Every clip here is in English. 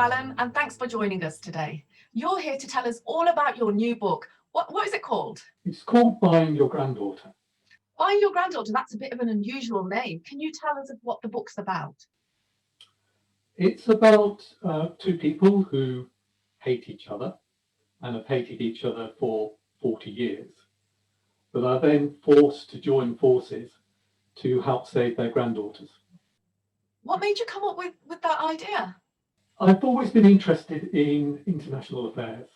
Alan, and thanks for joining us today. You're here to tell us all about your new book. What is it called? It's called Buying Your Granddaughter. Buying Your Granddaughter, that's a bit of an unusual name. Can you tell us what the book's about? It's about two people who hate each other and have hated each other for 40 years, but are then forced to join forces to help save their granddaughters. What made you come up with that idea? I've always been interested in international affairs,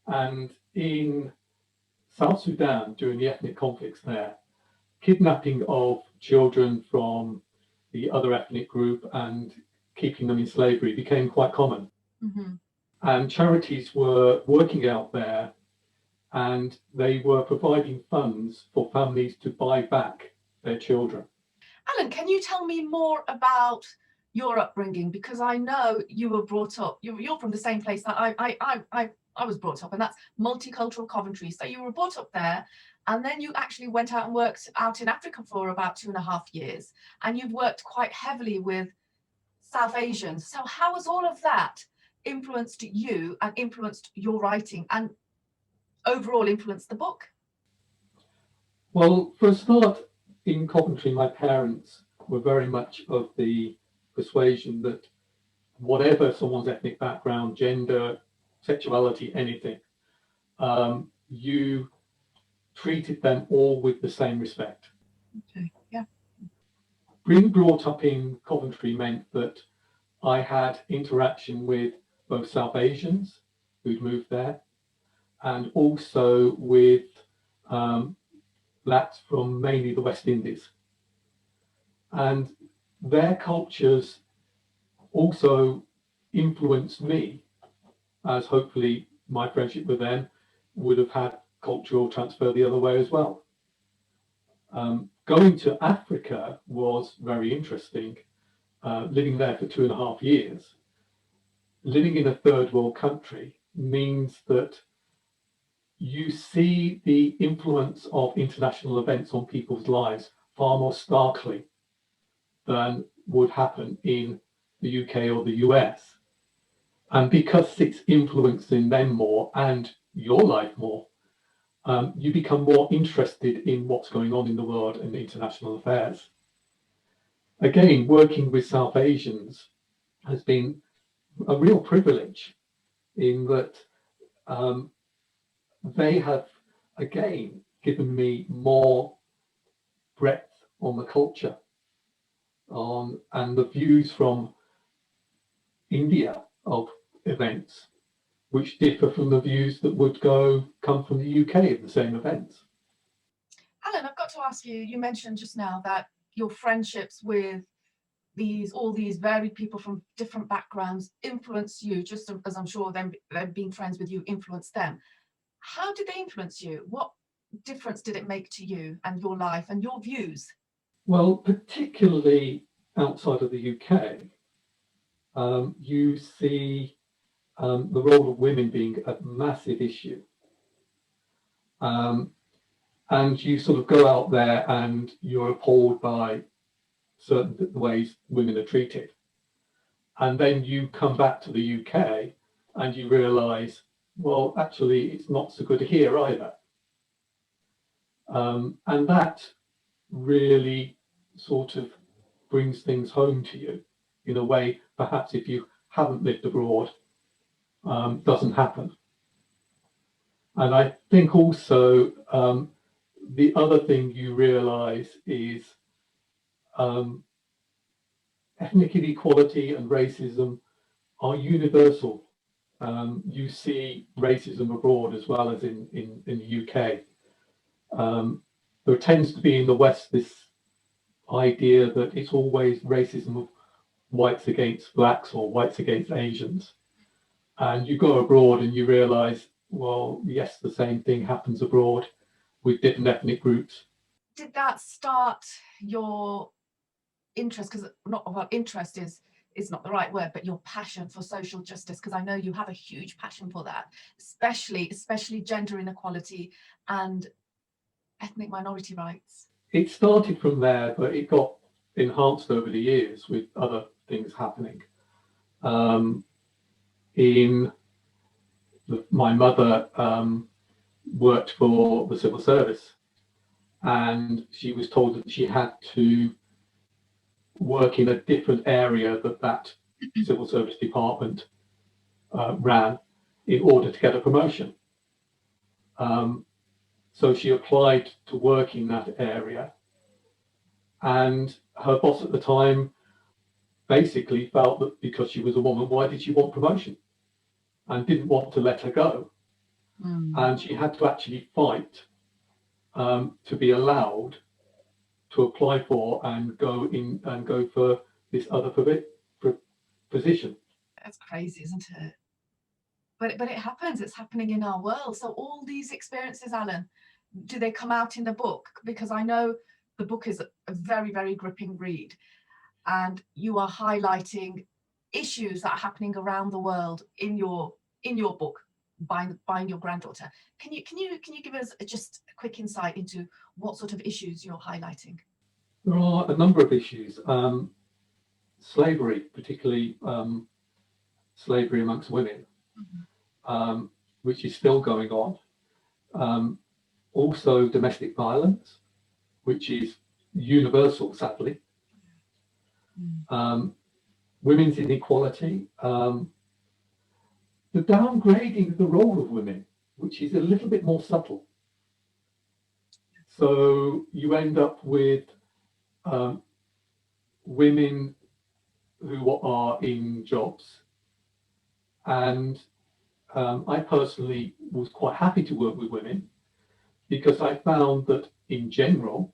and in South Sudan, during the ethnic conflicts there, kidnapping of children from the other ethnic group and keeping them in slavery became quite common. Mm-hmm. And charities were working out there, and they were providing funds for families to buy back their children. Alan, can you tell me more about your upbringing? Because I know you were brought up, you're from the same place that I was brought up, and that's multicultural Coventry. So you were brought up there, and then you actually went out and worked out in Africa for about 2.5 years, and you've worked quite heavily with South Asians. So how has all of that influenced you and influenced your writing and overall influenced the book? Well, for a start, in Coventry, my parents were very much of the persuasion that whatever someone's ethnic background, gender, sexuality, anything, you treated them all with the same respect. Okay, yeah. Being brought up in Coventry meant that I had interaction with both South Asians who'd moved there and also with blacks from mainly the West Indies. And their cultures also influenced me, as hopefully my friendship with them would have had cultural transfer the other way as well. Going to Africa was very interesting. Living there for 2.5 years, living in a third world country means that you see the influence of international events on people's lives far more starkly than would happen in the UK or the US. And because it's influencing them more and your life more, you become more interested in what's going on in the world and international affairs. Again, working with South Asians has been a real privilege in that they have, again, given me more breadth on the culture and the views from India of events, which differ from the views that would come from the UK of the same events. Alan, I've got to ask you, you mentioned just now that your friendships with all these varied people from different backgrounds influence you, just as I'm sure them being friends with you influenced them. How did they influence you? What difference did it make to you and your life and your views? Well, particularly outside of the UK, you see the role of women being a massive issue. And you sort of go out there and you're appalled by certain ways women are treated. And then you come back to the UK and you realise, well, actually, it's not so good here either. And that really sort of brings things home to you in a way, perhaps if you haven't lived abroad, doesn't happen. And I think also the other thing you realise is ethnic inequality and racism are universal. You see racism abroad as well as in the UK. There tends to be in the West this idea that it's always racism of whites against blacks or whites against Asians. And you go abroad and you realise, well, yes, the same thing happens abroad with different ethnic groups. Did that start your interest, because interest is not the right word, but your passion for social justice? Because I know you have a huge passion for that, especially gender inequality and ethnic minority rights. It started from there, but it got enhanced over the years with other things happening. my mother worked for the civil service, and she was told that she had to work in a different area that civil service department ran in order to get a promotion. So she applied to work in that area, and her boss at the time basically felt that because she was a woman, why did she want promotion, and didn't want to let her go. And she had to actually fight to be allowed to apply for and go for this other position. That's crazy, isn't it? But it happens. It's happening in our world. So all these experiences, Alan, do they come out in the book? Because I know the book is a very, very gripping read, and you are highlighting issues that are happening around the world in your book, buying Your Granddaughter. Can you give us just a quick insight into what sort of issues you're highlighting? There are a number of issues. Slavery, particularly slavery amongst women, which is still going on. Also domestic violence, which is universal, sadly. Women's inequality, the downgrading of the role of women, which is a little bit more subtle. So you end up with women who are in jobs, and I personally was quite happy to work with women because I found that in general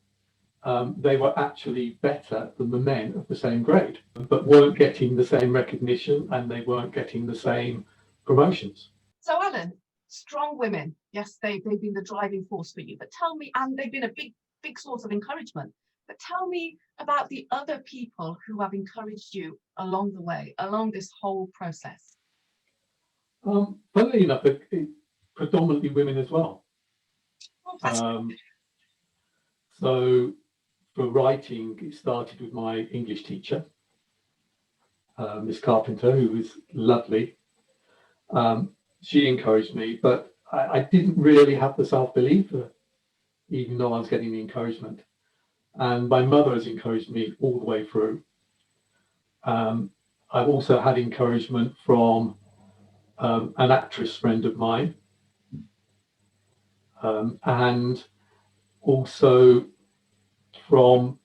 they were actually better than the men of the same grade, but weren't getting the same recognition and they weren't getting the same promotions. So Alan, strong women, yes, they've been the driving force for you, but tell me, and they've been a big source of encouragement, but tell me about the other people who have encouraged you along the way, along this whole process. Funnily enough, it's predominantly women as well. So for writing, it started with my English teacher, Miss Carpenter, who was lovely. She encouraged me, but I didn't really have the self-belief, even though I was getting the encouragement. And my mother has encouraged me all the way through. I've also had encouragement from an actress friend of mine, and also from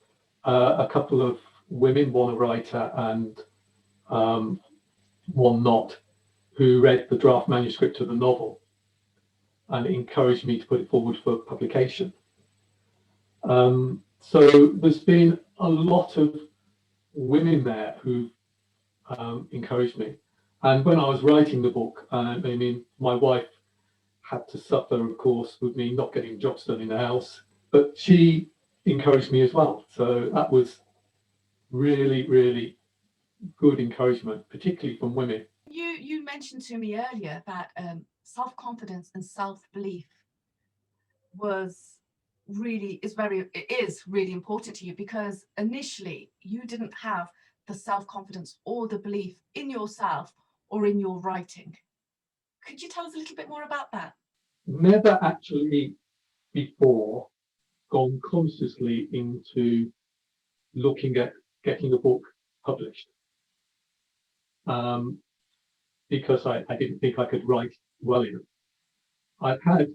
a couple of women, one a writer and one not, who read the draft manuscript of the novel and encouraged me to put it forward for publication. So there's been a lot of women there who encouraged me. And when I was writing the book, I mean, my wife had to suffer, of course, with me not getting jobs done in the house, but she encouraged me as well. So that was really, really good encouragement, particularly from women. You mentioned to me earlier that self-confidence and self-belief is really important to you, because initially you didn't have the self-confidence or the belief in yourself or in your writing. Could you tell us a little bit more about that? Never actually before gone consciously into looking at getting a book published, because I didn't think I could write well enough. I've had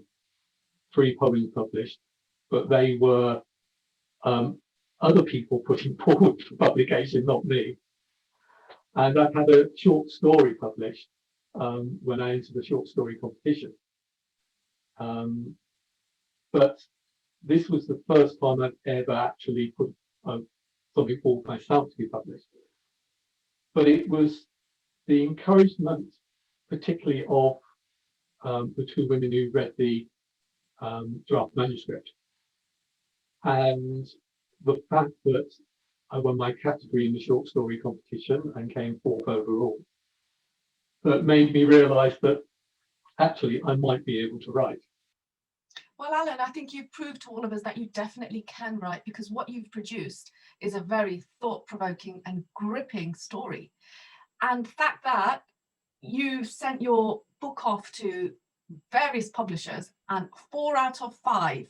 3 poems published, but they were other people putting forward for publication, not me. And I've had a short story published when I entered the short story competition. But this was the first time I've ever actually put something forward myself to be published. But it was the encouragement, particularly of the 2 women who read the draft manuscript, and the fact that I won my category in the short story competition and came 4th overall, that made me realise that actually I might be able to write. Well, Alan, I think you've proved to all of us that you definitely can write, because what you've produced is a very thought-provoking and gripping story. And the fact that you sent your book off to various publishers, and 4 out of 5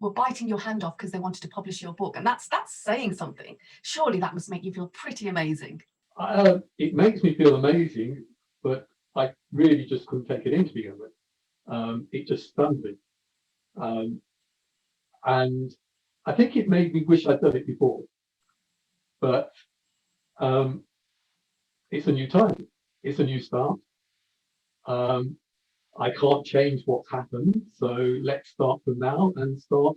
were biting your hand off because they wanted to publish your book, and that's saying something. Surely that must make you feel pretty amazing. It makes me feel amazing, but I really just couldn't take it in to begin with. It just stunned me, and I think it made me wish I'd done it before. But it's a new time. It's a new start. I can't change what's happened, so let's start from now and start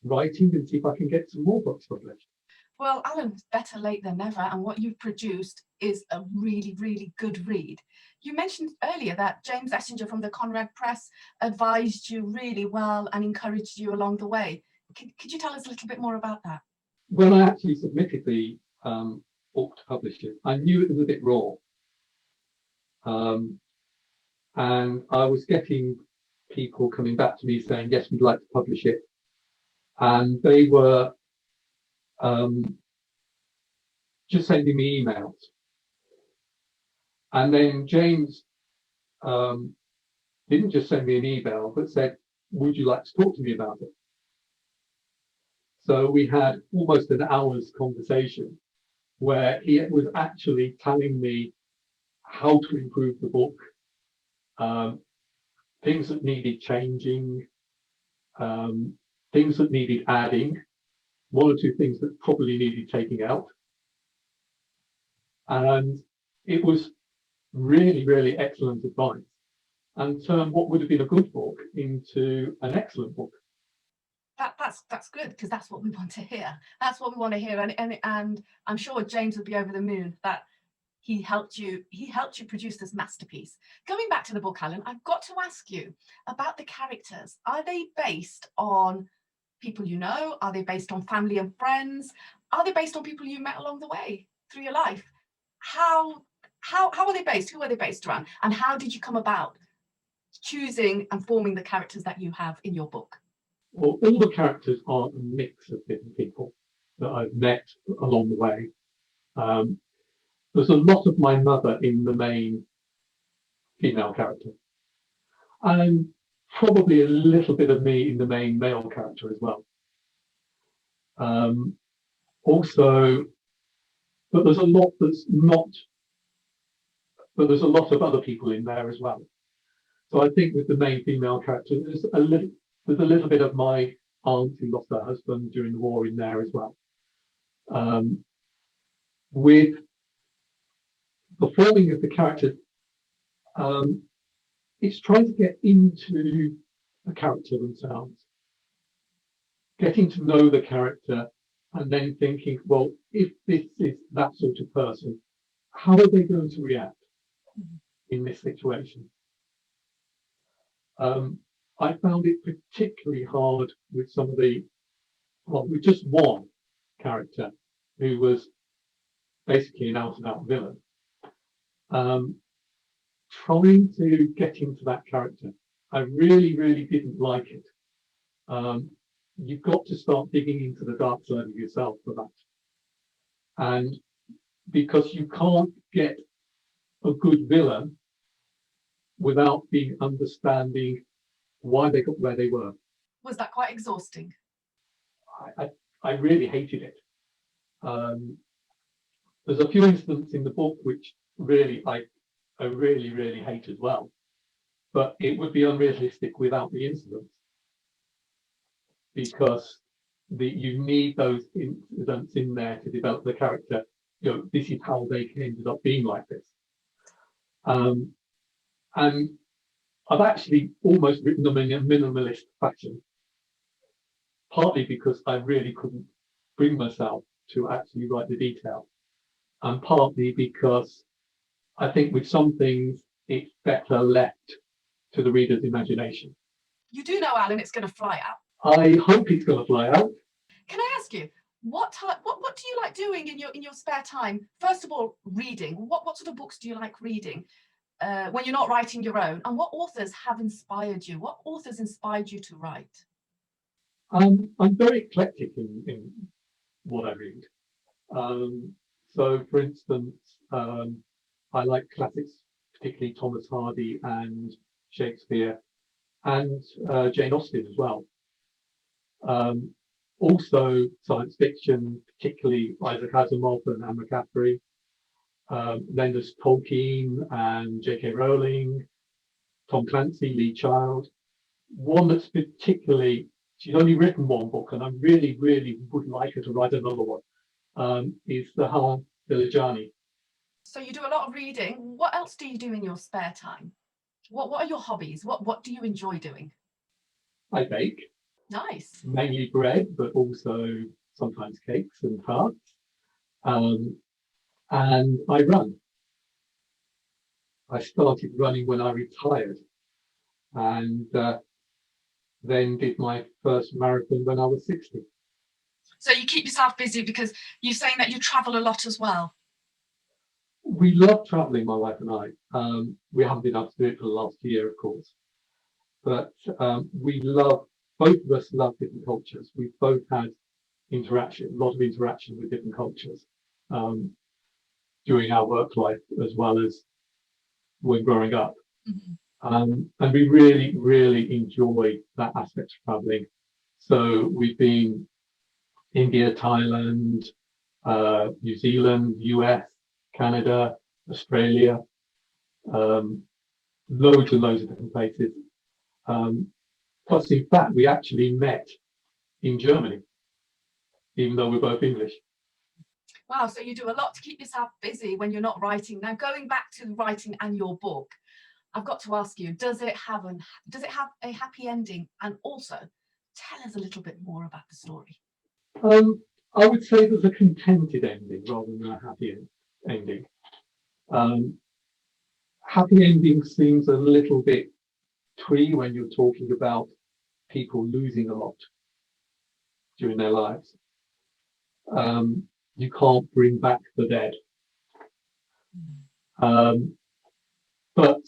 writing and see if I can get some more books published. Well, Alan, better late than never, and what you've produced is a really, really good read. You mentioned earlier that James Essinger from the Conrad Press advised you really well and encouraged you along the way. Could you tell us a little bit more about that? When I actually submitted the book to publishers, I knew it was a bit raw. And I was getting people coming back to me saying, yes, we'd like to publish it. And they were just sending me emails. And then James didn't just send me an email, but said, would you like to talk to me about it? So we had almost an hour's conversation where he was actually telling me how to improve the book, things that needed changing, things that needed adding, 1 or 2 things that probably needed taking out. And it was really, really excellent advice and turned what would have been a good book into an excellent book. That's good, because that's what we want to hear. That's what we want to hear, and I'm sure James would be over the moon that he helped you produce this masterpiece. Going back to the book, Alan, I've got to ask you about the characters. Are they based on people you know? Are they based on family and friends? Are they based on people you met along the way through your life? How are they based? Who are they based around? And how did you come about choosing and forming the characters that you have in your book? Well, all the characters are a mix of different people that I've met along the way. There's a lot of my mother in the main female character, and probably a little bit of me in the main male character as well. Also, but there's a lot that's not, but there's a lot of other people in there as well. So I think with the main female character, there's a little bit of my aunt who lost her husband during the war in there as well. With the forming of the character, it's trying to get into the character themselves, getting to know the character, and then thinking, well, if this is that sort of person, how are they going to react in this situation? I found it particularly hard with some of with just one character who was basically an out-and-out villain. Trying to get into that character, I really, really didn't like it. You've got to start digging into the dark side of yourself for that. And because you can't get a good villain without being understanding why they got where they were. Was that quite exhausting? I really hated it. There's a few incidents in the book which really I really, really hate as well. But it would be unrealistic without the incidents, because you need those incidents in there to develop the character. You know, this is how they ended up being like this. And I've actually almost written them in a minimalist fashion, partly because I really couldn't bring myself to actually write the detail, and partly because I think with some things it's better left to the reader's imagination. You do know, Alan, it's going to fly out. I hope it's going to fly out. Can I ask you, what do you like doing in your spare time? First of all, reading. What sort of books do you like reading when you're not writing your own? And what authors have inspired you? What authors inspired you to write? I'm very eclectic in what I read. So, for instance, I like classics particularly Thomas Hardy and Shakespeare, and Jane Austen as well. Also science fiction, particularly Isaac Asimov and Anne McCaffrey. Then there's Tolkien and J.K. Rowling, Tom Clancy, Lee Child. One that's particularly, she's only written one book, and I really, really would like her to write another one, is the Har Diligani. So you do a lot of reading. What else do you do in your spare time? What are your hobbies? What do you enjoy doing? I bake, Nice. mainly bread, but also sometimes cakes and tarts. And I run. I started running when I retired, and then did my first marathon when I was 60. So you keep yourself busy because you're saying that you travel a lot as well. We love traveling, my wife and I. We haven't been able to do it for the last year, of course, but we love, both of us love different cultures. We've both had a lot of interaction with different cultures during our work life as well as when growing up. Mm-hmm. And we really, really enjoy that aspect of traveling. So we've been India, Thailand, New Zealand, US, Canada, Australia, loads and loads of different places. Plus, in fact, we actually met in Germany, even though we're both English. Wow, so you do a lot to keep yourself busy when you're not writing. Now, going back to writing and your book, I've got to ask you, does it have a happy ending? And also, tell us a little bit more about the story. I would say there's a contented ending rather than a happy ending. Happy ending seems a little bit twee when you're talking about people losing a lot during their lives. You can't bring back the dead. But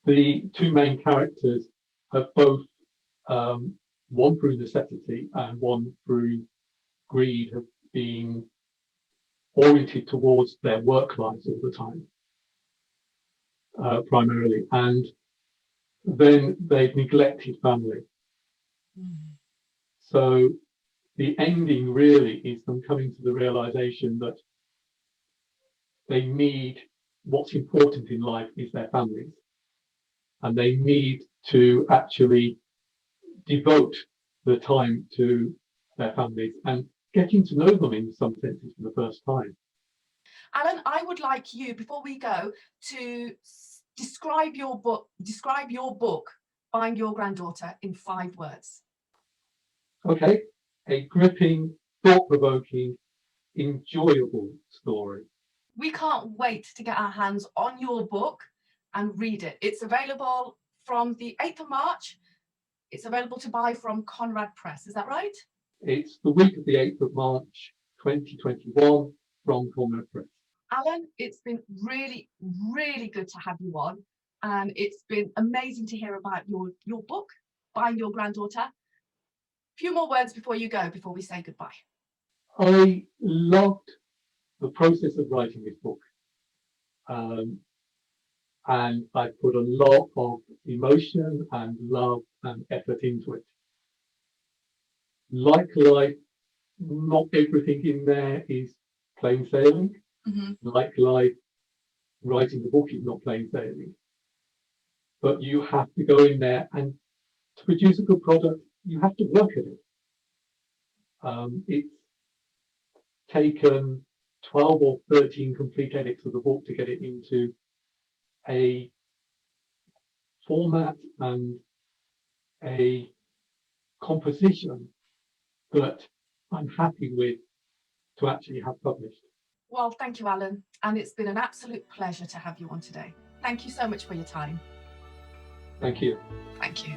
the two main characters have both, one through necessity and one through greed, have been oriented towards their work lives all the time, primarily. And then they've neglected family. So the ending really is them coming to the realization that they need, what's important in life is their families, and they need to actually devote the time to their families and getting to know them in some senses for the first time. Alan, I would like you, before we go, to describe your book, Find Your Granddaughter, in 5 words. Okay, a gripping, thought-provoking, enjoyable story. We can't wait to get our hands on your book and read it. It's available from the 8th of March. It's available to buy from Conrad Press. Is that right? It's the week of the 8th of March, 2021, from Conrad Press. Alan, it's been really, really good to have you on. And it's been amazing to hear about your book, Find Your Granddaughter. A few more words before you go, before we say goodbye. I loved the process of writing this book. And I put a lot of emotion and love and effort into it. Like life, not everything in there is plain sailing. Mm-hmm. Like life, writing the book is not plain sailing. But you have to go in there, and to produce a good product, you have to work at it. It's taken 12 or 13 complete edits of the book to get it into a format and a composition that I'm happy with to actually have published. Well, thank you, Alan. And it's been an absolute pleasure to have you on today. Thank you so much for your time. Thank you. Thank you.